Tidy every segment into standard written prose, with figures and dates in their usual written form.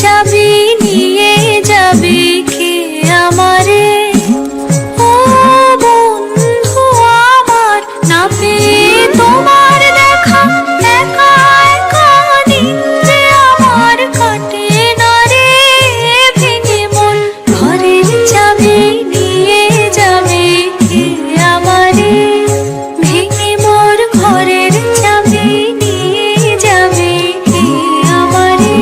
চাবি নিয়ে যাবে কে আমারে? ও বন্ধু আমার, না পেয়ে তোমার দেখা একা একা দিন যে আমার কাটে না রে। ভেঙে মন ঘরের চাবি নিয়ে যাবে কে আমারে? ভেঙে মোর ঘরের চাবি নিয়ে যাবে কে আমারে?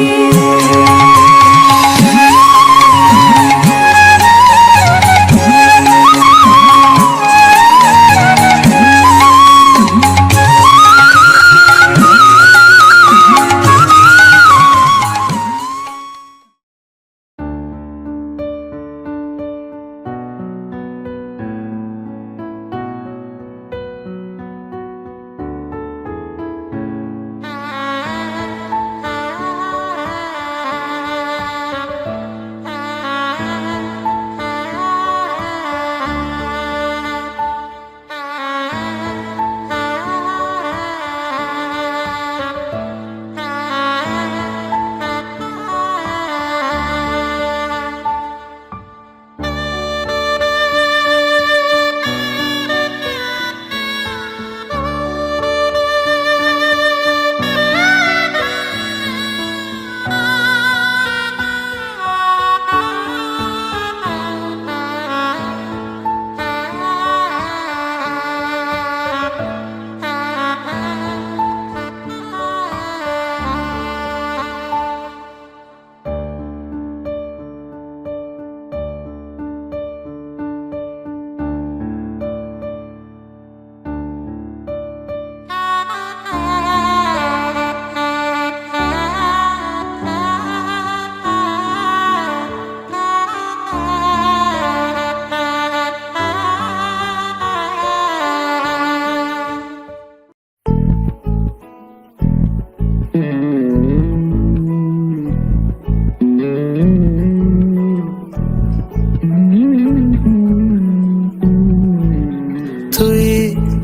তুই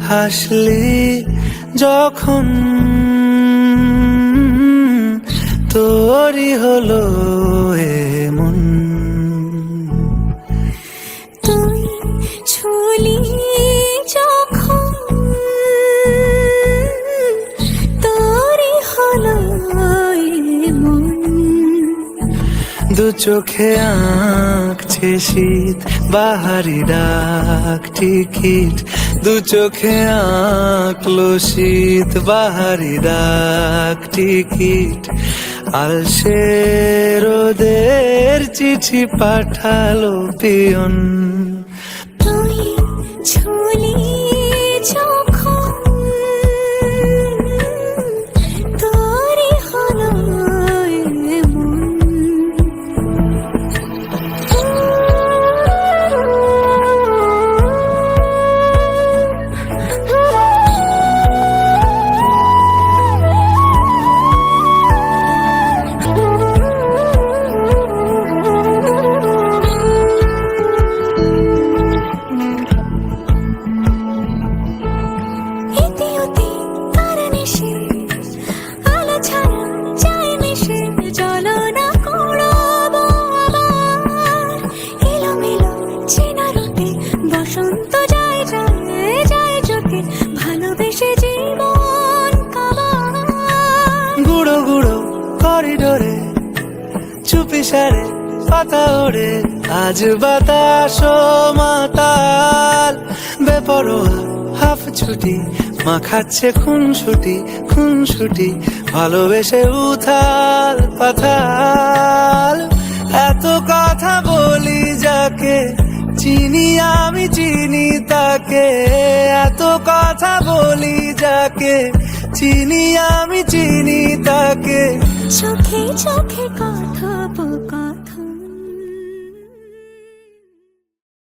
হাসলি যখন তোরই হলো এমন, তুই ছুলি যখন তোরই হলো এমন। দু চোখে আঁকছে শীত বাহারি ডাক টিকিট, দু চোখে আঁকলো শীত বাহারি ডাক টিকিট। আলসে রোদের চিঠি পাঠালো পিয়ন, তুই ছুলি যখন তোরই হলো এমন। বসন্ত যায় যায় যায় চোখে, ভালোবেসে জীবন কাবার। গুঁড়ো গুঁড়ো করিডোরে চুপি সারে পাতা ওড়ে, আজ বাতাস মাতাল বেপরোয়া হাফ ছুটি, মাখাচ্ছে খুনসুটি খুনসুটি, ভালোবেসে উথাল পাথাল। এত কথা বলি যাকে চিনি আমি চিনি তাকে, এত কথা বলি যাকে চিনি আমি চিনি তাকে। চোখে চোখে কথোপকথন